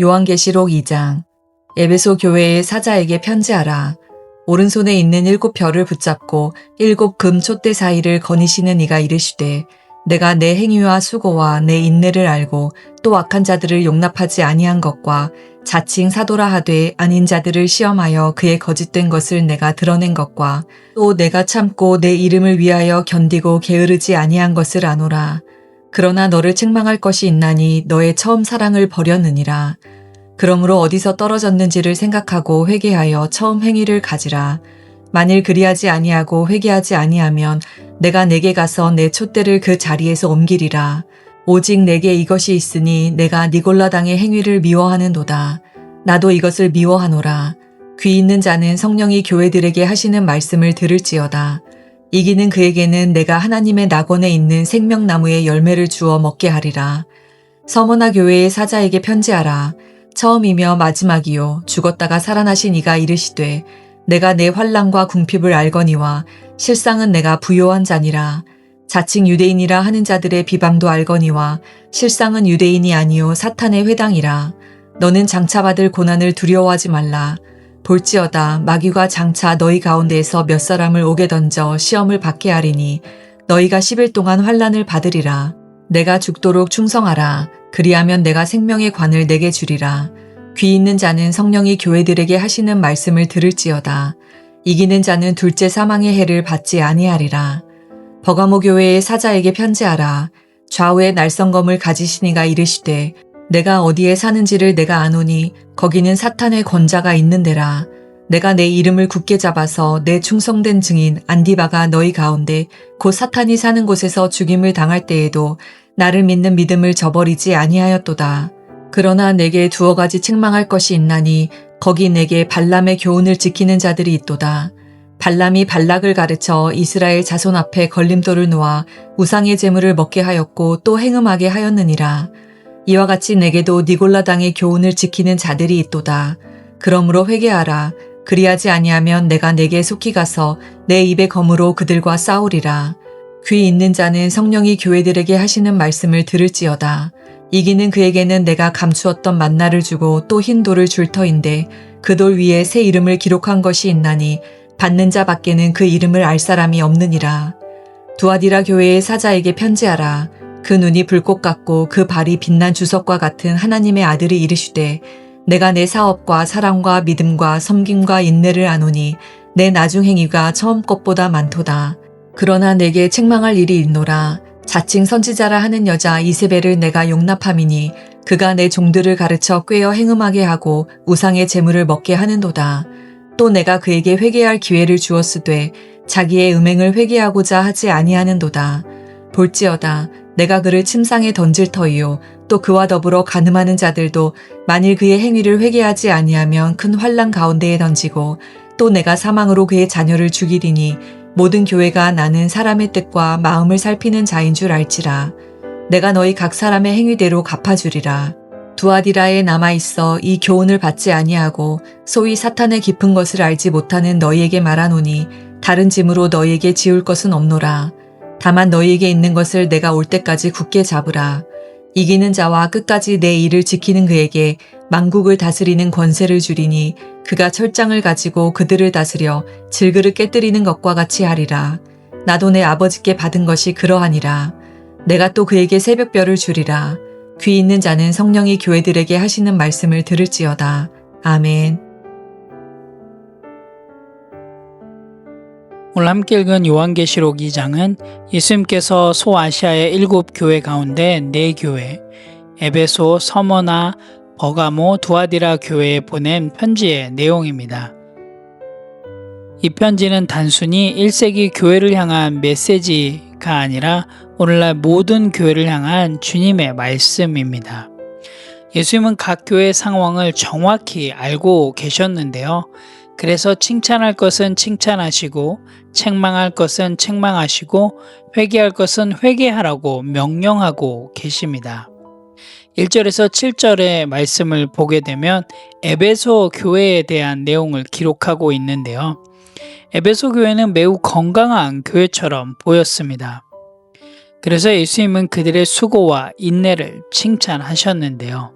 요한계시록 2장. 에베소 교회의 사자에게 편지하라. 오른손에 있는 7별을 붙잡고 7금 촛대 사이를 거니시는 이가 이르시되, 내가 내 행위와 수고와 내 인내를 알고 또 악한 자들을 용납하지 아니한 것과 자칭 사도라 하되 아닌 자들을 시험하여 그의 거짓된 것을 내가 드러낸 것과 또 내가 참고 내 이름을 위하여 견디고 게으르지 아니한 것을 아노라. 그러나 너를 책망할 것이 있나니 너의 처음 사랑을 버렸느니라. 그러므로 어디서 떨어졌는지를 생각하고 회개하여 처음 행위를 가지라. 만일 그리하지 아니하고 회개하지 아니하면 내가 내게 가서 내 촛대를 그 자리에서 옮기리라. 오직 내게 이것이 있으니 내가 니골라당의 행위를 미워하는도다. 나도 이것을 미워하노라. 귀 있는 자는 성령이 교회들에게 하시는 말씀을 들을지어다. 이기는 그에게는 내가 하나님의 낙원에 있는 생명나무의 열매를 주어 먹게 하리라. 서머나 교회의 사자에게 편지하라. 처음이며 마지막이요 죽었다가 살아나신 이가 이르시되, 내가 내 환난과 궁핍을 알거니와 실상은 내가 부요한 자니라. 자칭 유대인이라 하는 자들의 비방도 알거니와 실상은 유대인이 아니요 사탄의 회당이라. 너는 장차 받을 고난을 두려워하지 말라. 볼지어다 마귀가 장차 너희 가운데에서 몇 사람을 옥에 던져 시험을 받게 하리니 너희가 10일 동안 환난을 받으리라. 내가 죽도록 충성하라. 그리하면 내가 생명의 관을 내게 주리라. 귀 있는 자는 성령이 교회들에게 하시는 말씀을 들을지어다. 이기는 자는 둘째 사망의 해를 받지 아니하리라. 버가모 교회의 사자에게 편지하라. 좌우에 날성검을 가지신 이가 이르시되, 내가 어디에 사는지를 내가 아노니 거기는 사탄의 권자가 있는 데라. 내가 내 이름을 굳게 잡아서 내 충성된 증인 안디바가 너희 가운데 곧 사탄이 사는 곳에서 죽임을 당할 때에도 나를 믿는 믿음을 저버리지 아니하였도다. 그러나 내게 두어 가지 책망할 것이 있나니 거기 내게 발람의 교훈을 지키는 자들이 있도다. 발람이 발락을 가르쳐 이스라엘 자손 앞에 걸림돌을 놓아 우상의 제물을 먹게 하였고 또 행음하게 하였느니라. 이와 같이 내게도 니골라당의 교훈을 지키는 자들이 있도다. 그러므로 회개하라. 그리하지 아니하면 내가 내게 속히 가서 내 입의 검으로 그들과 싸우리라. 귀 있는 자는 성령이 교회들에게 하시는 말씀을 들을지어다. 이기는 그에게는 내가 감추었던 만나를 주고 또 흰 돌을 줄 터인데 그 돌 위에 새 이름을 기록한 것이 있나니 받는 자 밖에는 그 이름을 알 사람이 없느니라. 두아디라 교회의 사자에게 편지하라. 그 눈이 불꽃 같고 그 발이 빛난 주석과 같은 하나님의 아들이 이르시되, 내가 내 사업과 사랑과 믿음과 섬김과 인내를 아노니 내 나중 행위가 처음 것보다 많도다. 그러나 내게 책망할 일이 있노라. 자칭 선지자라 하는 여자 이세벨을 내가 용납함이니 그가 내 종들을 가르쳐 꾀어 행음하게 하고 우상의 재물을 먹게 하는도다. 또 내가 그에게 회개할 기회를 주었으되 자기의 음행을 회개하고자 하지 아니하는도다. 볼지어다 내가 그를 침상에 던질 터이요 또 그와 더불어 간음하는 자들도 만일 그의 행위를 회개하지 아니하면 큰 환난 가운데에 던지고 또 내가 사망으로 그의 자녀를 죽이리니 모든 교회가 나는 사람의 뜻과 마음을 살피는 자인 줄 알지라. 내가 너희 각 사람의 행위대로 갚아주리라. 두아디라에 남아있어 이 교훈을 받지 아니하고 소위 사탄의 깊은 것을 알지 못하는 너희에게 말하노니 다른 짐으로 너희에게 지울 것은 없노라. 다만 너희에게 있는 것을 내가 올 때까지 굳게 잡으라. 이기는 자와 끝까지 내 일을 지키는 그에게 만국을 다스리는 권세를 주리니 그가 철장을 가지고 그들을 다스려 질그릇 깨뜨리는 것과 같이 하리라. 나도 내 아버지께 받은 것이 그러하니라. 내가 또 그에게 새벽별을 주리라. 귀 있는 자는 성령이 교회들에게 하시는 말씀을 들을지어다. 아멘. 오늘 함께 읽은 요한계시록 2장은 예수님께서 소아시아의 7교회 가운데 4교회, 에베소, 서머나, 버가모, 두아디라 교회에 보낸 편지의 내용입니다. 이 편지는 단순히 1세기 교회를 향한 메시지가 아니라 오늘날 모든 교회를 향한 주님의 말씀입니다. 예수님은 각 교회의 상황을 정확히 알고 계셨는데요. 그래서 칭찬할 것은 칭찬하시고 책망할 것은 책망하시고 회개할 것은 회개하라고 명령하고 계십니다. 1절에서 7절의 말씀을 보게 되면 에베소 교회에 대한 내용을 기록하고 있는데요. 에베소 교회는 매우 건강한 교회처럼 보였습니다. 그래서 예수님은 그들의 수고와 인내를 칭찬하셨는데요.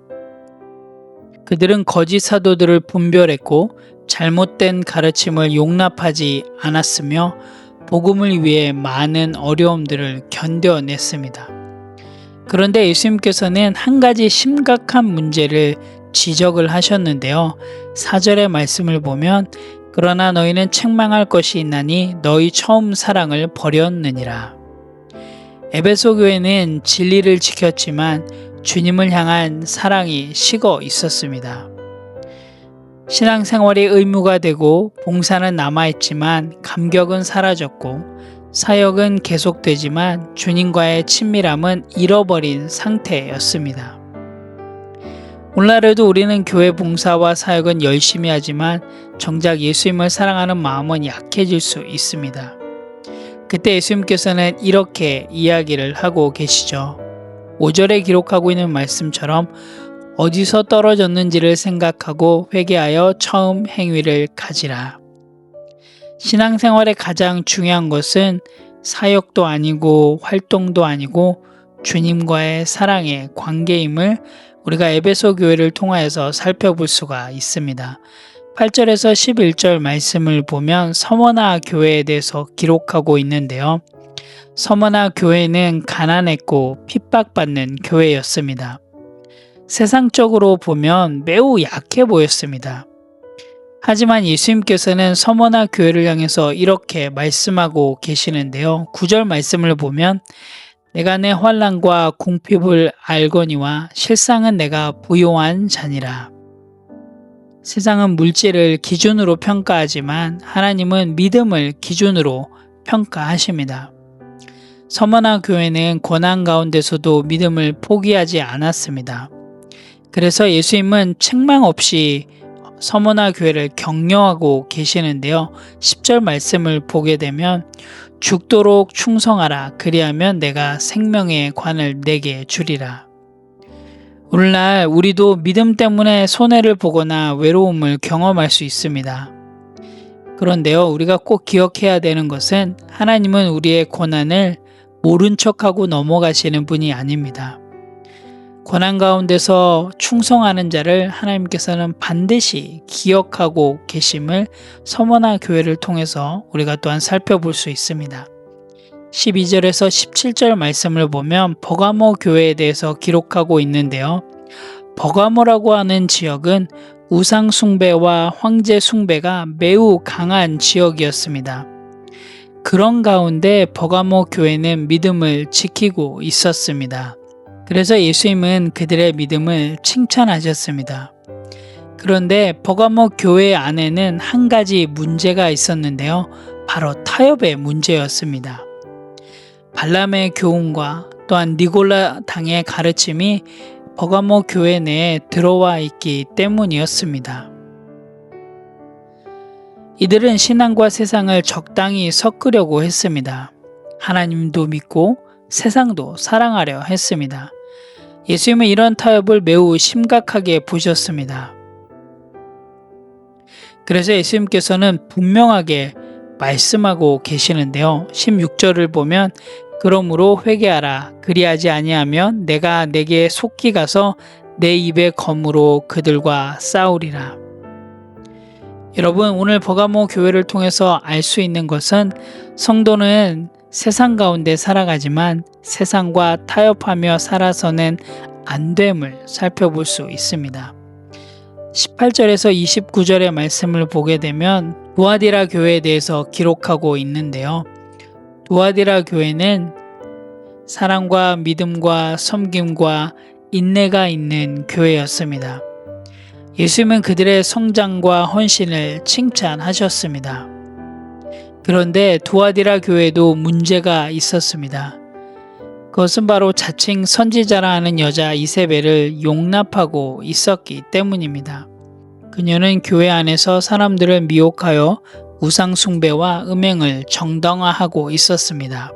그들은 거짓 사도들을 분별했고 잘못된 가르침을 용납하지 않았으며 복음을 위해 많은 어려움들을 견뎌냈습니다. 그런데 예수님께서는 한 가지 심각한 문제를 지적을 하셨는데요. 4절의 말씀을 보면 그러나 너희는 책망할 것이 있나니 너희 처음 사랑을 버렸느니라. 에베소 교회는 진리를 지켰지만 주님을 향한 사랑이 식어 있었습니다. 신앙생활이 의무가 되고 봉사는 남아있지만 감격은 사라졌고 사역은 계속되지만 주님과의 친밀함은 잃어버린 상태였습니다. 오늘날에도 우리는 교회 봉사와 사역은 열심히 하지만 정작 예수님을 사랑하는 마음은 약해질 수 있습니다. 그때 예수님께서는 이렇게 이야기를 하고 계시죠. 5절에 기록하고 있는 말씀처럼 어디서 떨어졌는지를 생각하고 회개하여 처음 행위를 가지라. 신앙생활의 가장 중요한 것은 사역도 아니고 활동도 아니고 주님과의 사랑의 관계임을 우리가 에베소 교회를 통하여서 살펴볼 수가 있습니다. 8절에서 11절 말씀을 보면 서머나 교회에 대해서 기록하고 있는데요. 서머나 교회는 가난했고 핍박받는 교회였습니다. 세상적으로 보면 매우 약해 보였습니다. 하지만 예수님께서는 서머나 교회를 향해서 이렇게 말씀하고 계시는데요. 9절 말씀을 보면 내가 내 환난과 궁핍을 알거니와 실상은 내가 부요한 자니라. 세상은 물질을 기준으로 평가하지만 하나님은 믿음을 기준으로 평가하십니다. 서머나 교회는 고난 가운데서도 믿음을 포기하지 않았습니다. 그래서 예수님은 책망 없이 서머나 교회를 격려하고 계시는데요. 10절 말씀을 보게 되면 죽도록 충성하라. 그리하면 내가 생명의 관을 내게 주리라. 오늘날 우리도 믿음 때문에 손해를 보거나 외로움을 경험할 수 있습니다. 그런데요, 우리가 꼭 기억해야 되는 것은 하나님은 우리의 고난을 모른 척하고 넘어가시는 분이 아닙니다. 고난 가운데서 충성하는 자를 하나님께서는 반드시 기억하고 계심을 서머나 교회를 통해서 우리가 또한 살펴볼 수 있습니다. 12절에서 17절 말씀을 보면 버가모 교회에 대해서 기록하고 있는데요. 버가모라고 하는 지역은 우상 숭배와 황제 숭배가 매우 강한 지역이었습니다. 그런 가운데 버가모 교회는 믿음을 지키고 있었습니다. 그래서 예수님은 그들의 믿음을 칭찬하셨습니다. 그런데 버가모 교회 안에는 한 가지 문제가 있었는데요. 바로 타협의 문제였습니다. 발람의 교훈과 또한 니골라 당의 가르침이 버가모 교회 내에 들어와 있기 때문이었습니다. 이들은 신앙과 세상을 적당히 섞으려고 했습니다. 하나님도 믿고 세상도 사랑하려 했습니다. 예수님은 이런 타협을 매우 심각하게 보셨습니다. 그래서 예수님께서는 분명하게 말씀하고 계시는데요. 16절을 보면 그러므로 회개하라. 그리하지 아니하면 내가 내게 속히 가서 내 입의 검으로 그들과 싸우리라. 여러분, 오늘 버가모 교회를 통해서 알 수 있는 것은 성도는 세상 가운데 살아가지만 세상과 타협하며 살아서는 안 됨을 살펴볼 수 있습니다. 18절에서 29절의 말씀을 보게 되면 두아디라 교회에 대해서 기록하고 있는데요. 두아디라 교회는 사랑과 믿음과 섬김과 인내가 있는 교회였습니다. 예수님은 그들의 성장과 헌신을 칭찬하셨습니다. 그런데 두아디라 교회도 문제가 있었습니다. 그것은 바로 자칭 선지자라 하는 여자 이세벨을 용납하고 있었기 때문입니다. 그녀는 교회 안에서 사람들을 미혹하여 우상 숭배와 음행을 정당화하고 있었습니다.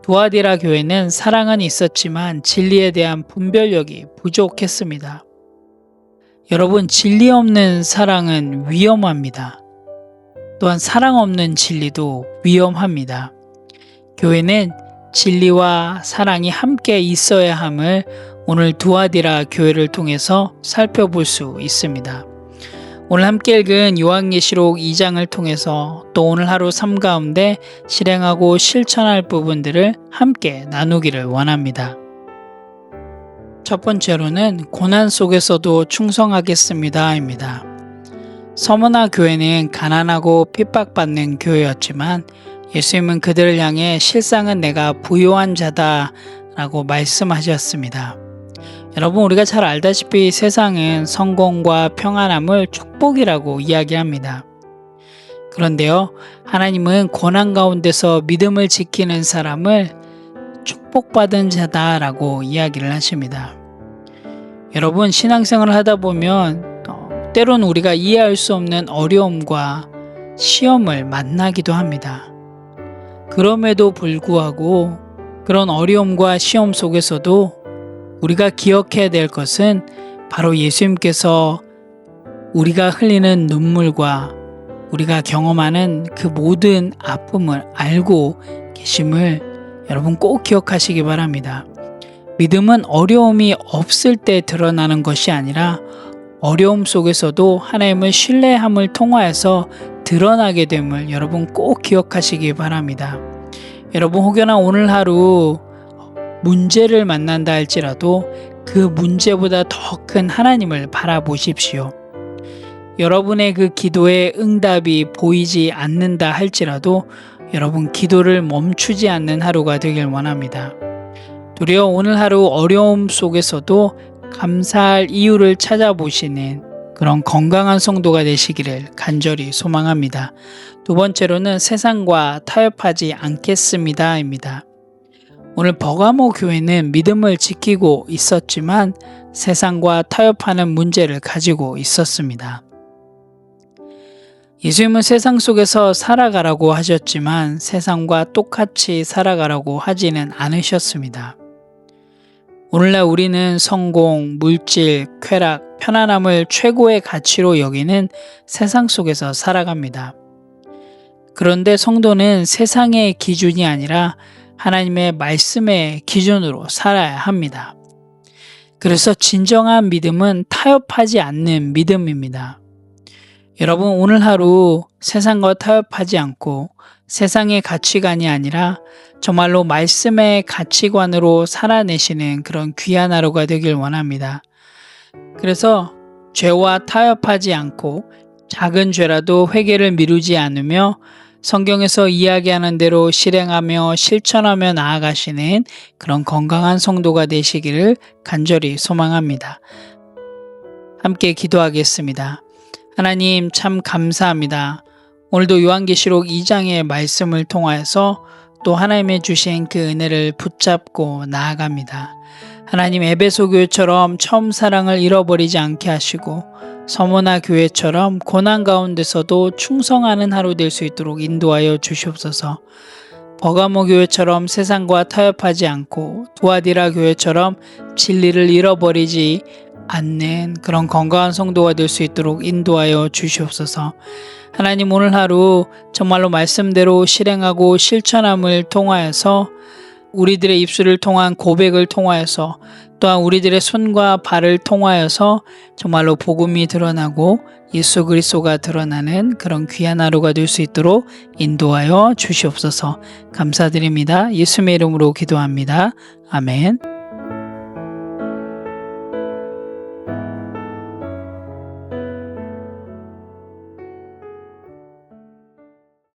두아디라 교회는 사랑은 있었지만 진리에 대한 분별력이 부족했습니다. 여러분, 진리 없는 사랑은 위험합니다. 또한 사랑 없는 진리도 위험합니다. 교회는 진리와 사랑이 함께 있어야 함을 오늘 두아디라 교회를 통해서 살펴볼 수 있습니다. 오늘 함께 읽은 요한계시록 2장을 통해서 또 오늘 하루 삶 가운데 실행하고 실천할 부분들을 함께 나누기를 원합니다. 첫 번째로는 고난 속에서도 충성하겠습니다입니다. 서머나 교회는 가난하고 핍박받는 교회였지만 예수님은 그들을 향해 실상은 내가 부요한 자다 라고 말씀하셨습니다. 여러분, 우리가 잘 알다시피 세상은 성공과 평안함을 축복이라고 이야기합니다. 그런데요, 하나님은 고난 가운데서 믿음을 지키는 사람을 축복받은 자다라고 이야기를 하십니다. 여러분, 신앙생활을 하다 보면 때론 우리가 이해할 수 없는 어려움과 시험을 만나기도 합니다. 그럼에도 불구하고 그런 어려움과 시험 속에서도 우리가 기억해야 될 것은 바로 예수님께서 우리가 흘리는 눈물과 우리가 경험하는 그 모든 아픔을 알고 계심을 여러분 꼭 기억하시기 바랍니다. 믿음은 어려움이 없을 때 드러나는 것이 아니라 어려움 속에서도 하나님을 신뢰함을 통하여서 드러나게 됨을 여러분 꼭 기억하시기 바랍니다. 여러분, 혹여나 오늘 하루 문제를 만난다 할지라도 그 문제보다 더 큰 하나님을 바라보십시오. 여러분의 그 기도의 응답이 보이지 않는다 할지라도 여러분 기도를 멈추지 않는 하루가 되길 원합니다. 도리어 오늘 하루 어려움 속에서도 감사할 이유를 찾아보시는 그런 건강한 성도가 되시기를 간절히 소망합니다. 두 번째로는 세상과 타협하지 않겠습니다입니다. 오늘 버가모 교회는 믿음을 지키고 있었지만 세상과 타협하는 문제를 가지고 있었습니다. 예수님은 세상 속에서 살아가라고 하셨지만 세상과 똑같이 살아가라고 하지는 않으셨습니다. 오늘날 우리는 성공, 물질, 쾌락, 편안함을 최고의 가치로 여기는 세상 속에서 살아갑니다. 그런데 성도는 세상의 기준이 아니라 하나님의 말씀의 기준으로 살아야 합니다. 그래서 진정한 믿음은 타협하지 않는 믿음입니다. 여러분, 오늘 하루 세상과 타협하지 않고 세상의 가치관이 아니라 정말로 말씀의 가치관으로 살아내시는 그런 귀한 하루가 되길 원합니다. 그래서 죄와 타협하지 않고 작은 죄라도 회개를 미루지 않으며 성경에서 이야기하는 대로 실행하며 실천하며 나아가시는 그런 건강한 성도가 되시기를 간절히 소망합니다. 함께 기도하겠습니다. 하나님, 참 감사합니다. 오늘도 요한계시록 2장의 말씀을 통하여서 또 하나님의 주신 그 은혜를 붙잡고 나아갑니다. 하나님, 에베소 교회처럼 처음 사랑을 잃어버리지 않게 하시고 서머나 교회처럼 고난 가운데서도 충성하는 하루 될 수 있도록 인도하여 주시옵소서. 버가모 교회처럼 세상과 타협하지 않고 두아디라 교회처럼 진리를 잃어버리지 않는 그런 건강한 성도가 될 수 있도록 인도하여 주시옵소서. 하나님, 오늘 하루 정말로 말씀대로 실행하고 실천함을 통하여서 우리들의 입술을 통한 고백을 통하여서 또한 우리들의 손과 발을 통하여서 정말로 복음이 드러나고 예수 그리스도가 드러나는 그런 귀한 하루가 될 수 있도록 인도하여 주시옵소서. 감사드립니다. 예수님의 이름으로 기도합니다. 아멘.